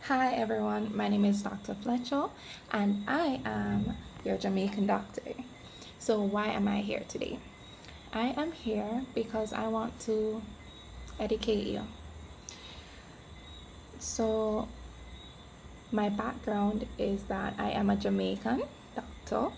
Hi everyone, my name is Dr. Fletcher and I am your Jamaican doctor. So, why am I here today? I am here because I want to educate you. So, my background is that I am a Jamaican doctor.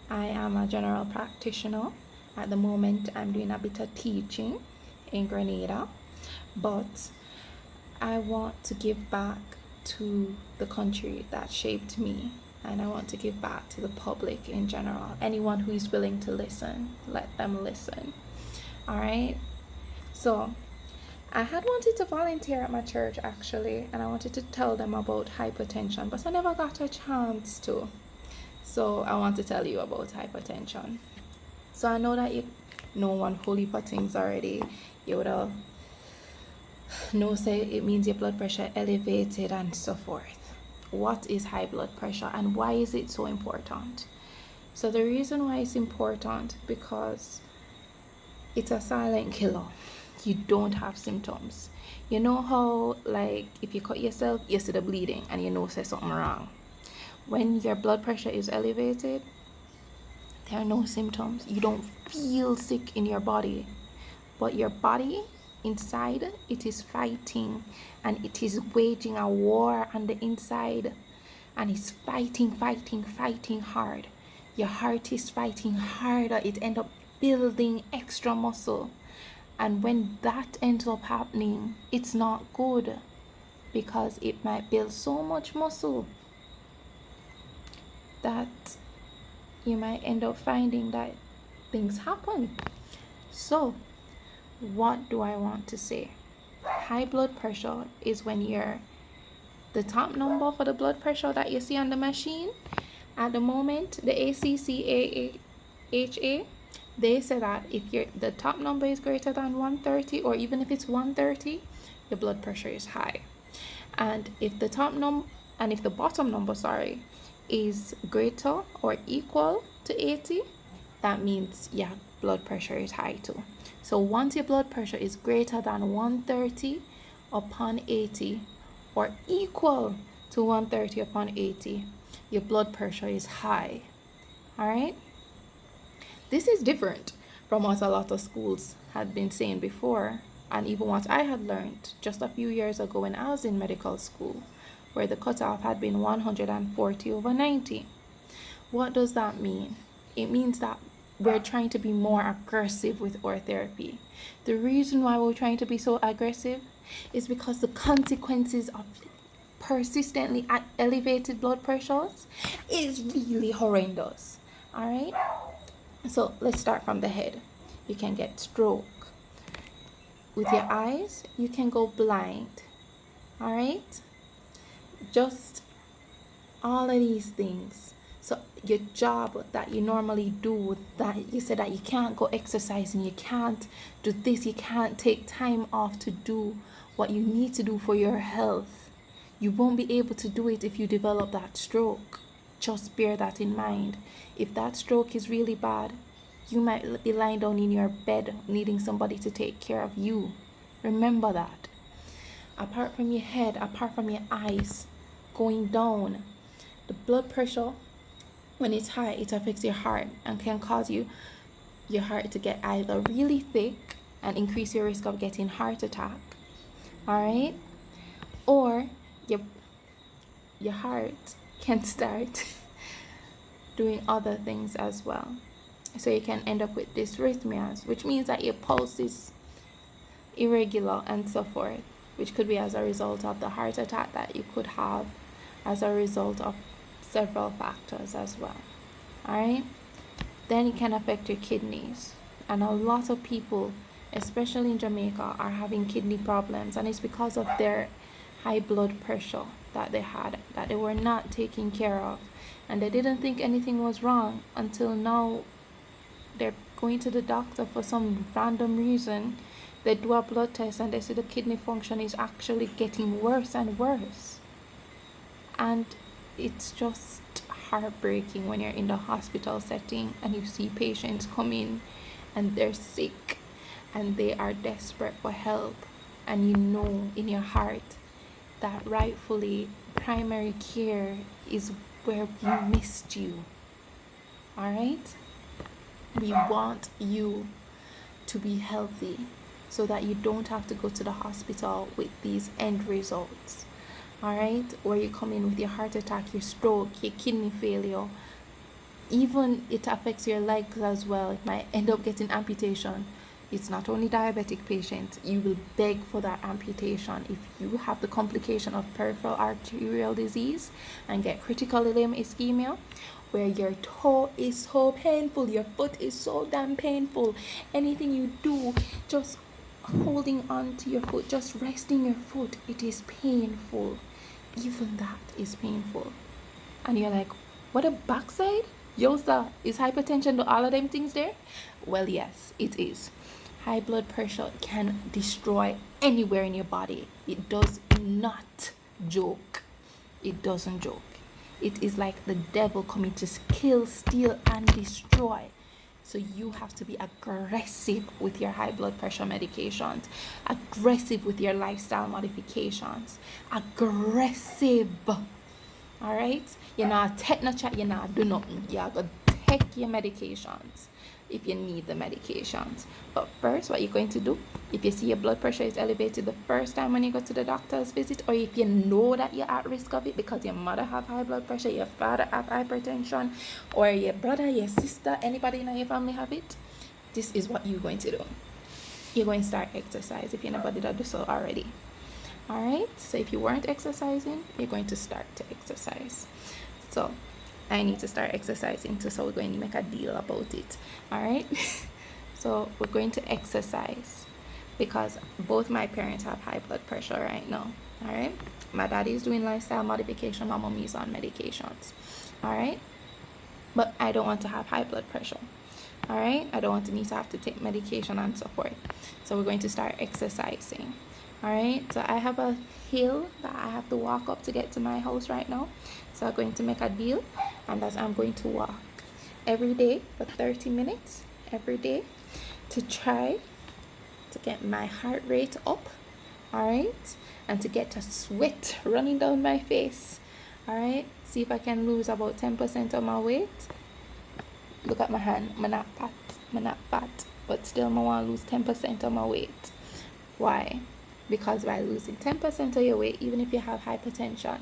I am a general practitioner. At the moment, I'm doing a bit of teaching in Grenada, but I want to give back to the country that shaped me, and I want to give back to the public in general. Anyone who is willing to listen, let them listen. All right. So, I had wanted to volunteer at my church actually, and I wanted to tell them about hypertension, but I never got a chance to. So, I want to tell you about hypertension. So, I know that you know one whole heap of things already. You would have no say it means your blood pressure elevated and so forth. What is high blood pressure and why is it so important? So the reason why it's important, because it's a silent killer. You don't have symptoms. You know how, like, if you cut yourself, you see the bleeding and you know there's something wrong. When your blood pressure is elevated, there are no symptoms. You don't feel sick in your body, but your body inside, it is fighting, and it is waging a war on the inside, and it's fighting hard. Your heart is fighting harder. It ends up building extra muscle, and when that ends up happening, it's not good, because it might build so much muscle that you might end up finding that things happen. So what do I want to say? High blood pressure is when the top number for the blood pressure that you see on the machine at the moment, the ACCAHA, they say that if the top number is greater than 130, or even if it's 130, your blood pressure is high. And if the bottom number, is greater or equal to 80, that means your blood pressure is high too. So once your blood pressure is greater than 130 upon 80, or equal to 130 upon 80, your blood pressure is high. All right? This is different from what a lot of schools had been saying before, and even what I had learned just a few years ago when I was in medical school, where the cutoff had been 140/90. What does that mean? It means that we're trying to be more aggressive with our therapy. The reason why we're trying to be so aggressive is because the consequences of persistently at elevated blood pressures is really horrendous. All right? So let's start from the head. You can get stroke. With your eyes, you can go blind. All right? Just all of these things. So your job that you normally do, that you said that you can't go exercising, you can't do this, you can't take time off to do what you need to do for your health. You won't be able to do it if you develop that stroke. Just bear that in mind. If that stroke is really bad, you might be lying down in your bed needing somebody to take care of you. Remember that. Apart from your head, apart from your eyes going down, the blood pressure, when it's high, it affects your heart and can cause your heart to get either really thick and increase your risk of getting heart attack, all right, or your heart can start doing other things as well. So you can end up with dysrhythmias, which means that your pulse is irregular and so forth, which could be as a result of the heart attack that you could have as a result of several factors as well. All right, then it can affect your kidneys, and a lot of people, especially in Jamaica, are having kidney problems, and it's because of their high blood pressure that they had, that they were not taking care of, and they didn't think anything was wrong until now they're going to the doctor for some random reason. They do a blood test and they see the kidney function is actually getting worse and worse. And it's just heartbreaking when you're in the hospital setting and you see patients come in and they're sick and they are desperate for help, and you know in your heart that rightfully primary care is where we missed you. All right? We want you to be healthy so that you don't have to go to the hospital with these end results. All right? Where you come in with your heart attack, your stroke, your kidney failure. Even it affects your legs as well. It might end up getting amputation. It's not only diabetic patients. You will beg for that amputation if you have the complication of peripheral arterial disease and get critical limb ischemia, where your toe is so painful, your foot is so damn painful. Anything you do, just holding on to your foot, just resting your foot, it is painful. Even that is painful. And you're like, what a backside? Yo, sir, is hypertension to all of them things there? Well, yes, it is. High blood pressure can destroy anywhere in your body. It does not joke. It doesn't joke. It is like the devil coming to kill, steal, and destroy. So you have to be aggressive with your high blood pressure medications, aggressive with your lifestyle modifications, aggressive. All right? You're not techno-chat, you're not do nothing. You're going to take your medications if you need the medications. But first, what you're going to do, if you see your blood pressure is elevated the first time when you go to the doctor's visit, or if you know that you're at risk of it because your mother have high blood pressure, your father have hypertension, or your brother, your sister, anybody in your family have it, this is what you're going to do. You're going to start exercise if you're nobody that do so already. All right, so if you weren't exercising, you're going to start to exercise. So I need to start exercising too, so we're going to make a deal about it. All right. So we're going to exercise because both my parents have high blood pressure right now. All right. My daddy is doing lifestyle modification, my mommy is on medications. All right. But I don't want to have high blood pressure. All right. I don't want to need to have to take medication and so forth. So we're going to start exercising. All right, so I have a hill that I have to walk up to get to my house right now. So I'm going to make a deal, and that I'm going to walk every day for 30 minutes every day to try to get my heart rate up. All right, and to get a sweat running down my face. All right, see if I can lose about 10% of my weight. Look at my hand, I'm not fat, but still I want to lose 10% of my weight. Why? Because by losing 10% of your weight, even if you have hypertension,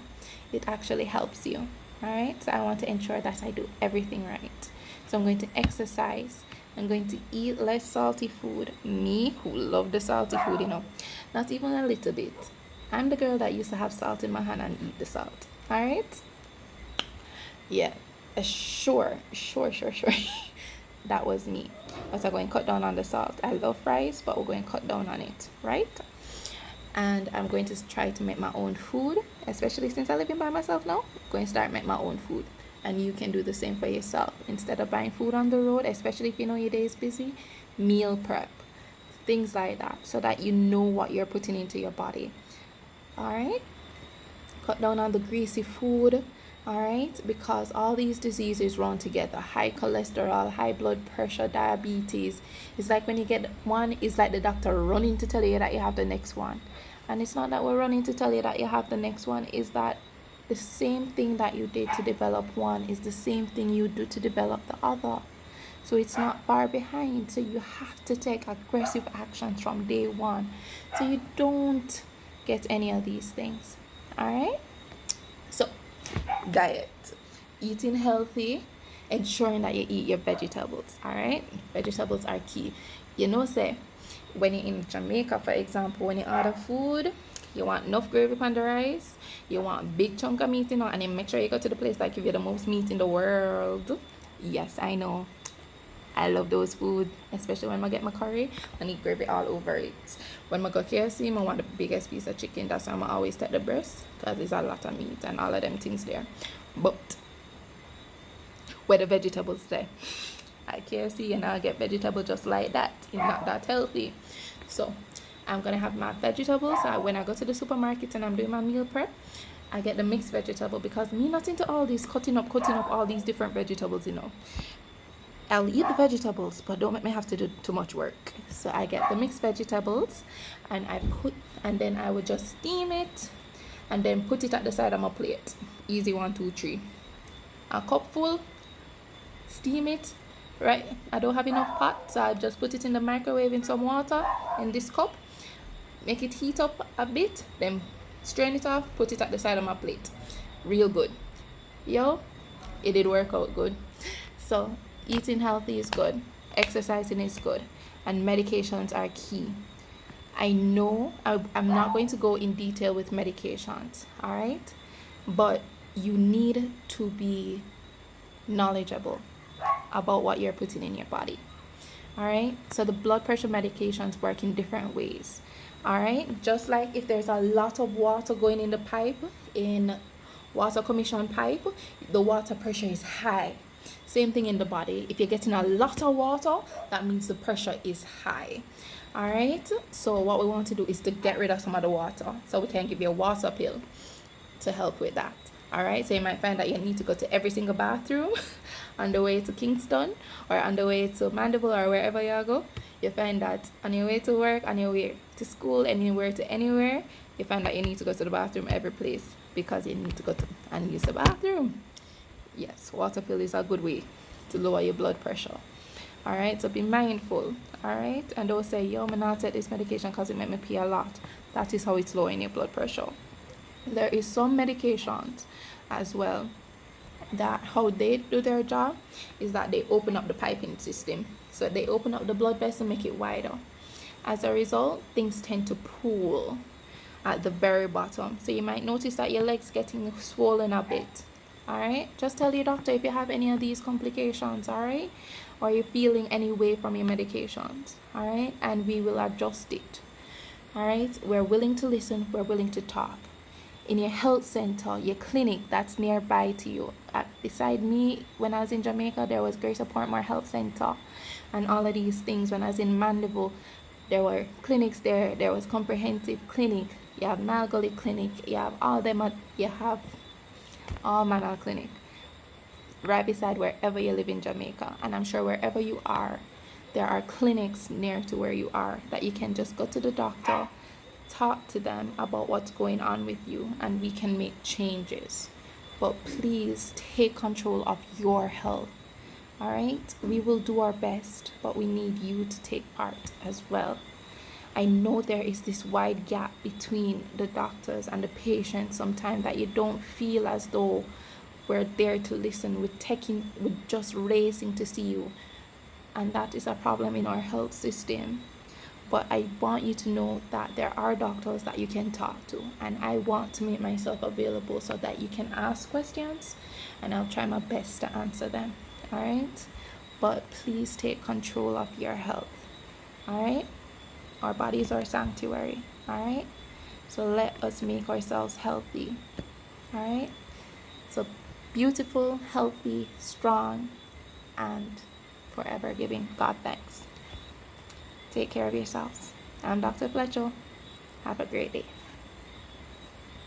it actually helps you. All right, so I want to ensure that I do everything right. So I'm going to exercise. I'm going to eat less salty food. Me, who love the salty food, not even a little bit. I'm the girl that used to have salt in my hand and eat the salt. All right, yeah, sure. That was me. But I'm going to cut down on the salt. I love fries, but we're going to cut down on it, right? And I'm going to try to make my own food, especially since I live in by myself now. I'm going to start make my own food, and you can do the same for yourself. Instead of buying food on the road, especially if you know your day is busy, meal prep, things like that, so that you know what you're putting into your body. All right, cut down on the greasy food. All right, because all these diseases run together: high cholesterol, high blood pressure, diabetes. It's like when you get one, it's like the doctor running to tell you that you have the next one. And it's not that we're running to tell you that you have the next one, is that the same thing that you did to develop one is the same thing you do to develop the other. So it's not far behind. So you have to take aggressive actions from day one, so you don't get any of these things. All right, so diet, eating healthy, ensuring that you eat your vegetables. All right, vegetables are key. Say when you're in Jamaica, for example, when you order food, you want enough gravy on the rice, you want big chunk of meat, and then make sure you go to the place that give you the most meat in the world. Yes, I know, I love those food, especially when I get my curry. I need gravy all over it. When I go KFC, I want the biggest piece of chicken. That's why I always take the breast, because there's a lot of meat and all of them things there. But where the vegetables there? At KFC, and I'll get vegetables just like that. It's not that healthy. So I'm gonna have my vegetables. When I go to the supermarket and I'm doing my meal prep, I get the mixed vegetable, because me not into all these cutting up all these different vegetables. I'll eat the vegetables, but don't make me have to do too much work. So I get the mixed vegetables, and then I would just steam it, and then put it at the side of my plate. Easy, 1, 2, 3. A cup full, steam it, right? I don't have enough pot, so I just put it in the microwave in some water in this cup, make it heat up a bit, then strain it off, put it at the side of my plate. Real good. Yo, it did work out good. So eating healthy is good, exercising is good, and medications are key. I know I'm not going to go in detail with medications, all right? But you need to be knowledgeable about what you're putting in your body, all right? So the blood pressure medications work in different ways, all right? Just like if there's a lot of water going in the pipe, in water commission pipe, the water pressure is high. Same thing in the body. If you're getting a lot of water, that means the pressure is high. All right, so what we want to do is to get rid of some of the water, so we can give you a water pill to help with that. All right, so you might find that you need to go to every single bathroom on the way to Kingston or on the way to Mandeville or wherever you go. You find that on your way to work, on your way to school, anywhere to anywhere, you find that you need to go to the bathroom every place because you need to go to and use the bathroom. Yes, water pill is a good way to lower your blood pressure. All right, so be mindful. All right, and don't say, yo, I'm not take this medication because it make me pee a lot. That is how it's lowering your blood pressure. There is some medications as well that how they do their job is that they open up the piping system. So they open up the blood vessel, make it wider. As a result, things tend to pool at the very bottom. So you might notice that your legs getting swollen a bit. All right, just tell your doctor if you have any of these complications, all right, or you're feeling any way from your medications, all right, and we will adjust it. All right, we're willing to listen, we're willing to talk. In your health center, your clinic that's nearby to you. Beside me, when I was in Jamaica, there was Greater Portmore Health Center and all of these things. When I was in Mandeville, there were clinics there. There was comprehensive clinic. You have Malgully Clinic. You have all them. You have all manner of clinic right beside wherever you live in Jamaica. And I'm sure wherever you are, there are clinics near to where you are that you can just go to the doctor, talk to them about what's going on with you, and we can make changes. But please take control of your health. All right, we will do our best, but we need you to take part as well. I know there is this wide gap between the doctors and the patients sometimes that you don't feel as though we're there to listen. We're just racing to see you, and that is a problem in our health system. But I want you to know that there are doctors that you can talk to, and I want to make myself available so that you can ask questions and I'll try my best to answer them. All right, but please take control of your health. All right, our bodies are sanctuary. All right, so let us make ourselves healthy. All right, so beautiful, healthy, strong, and forever giving God thanks. Take care of yourselves. I'm Dr. Fletcher. Have a great day.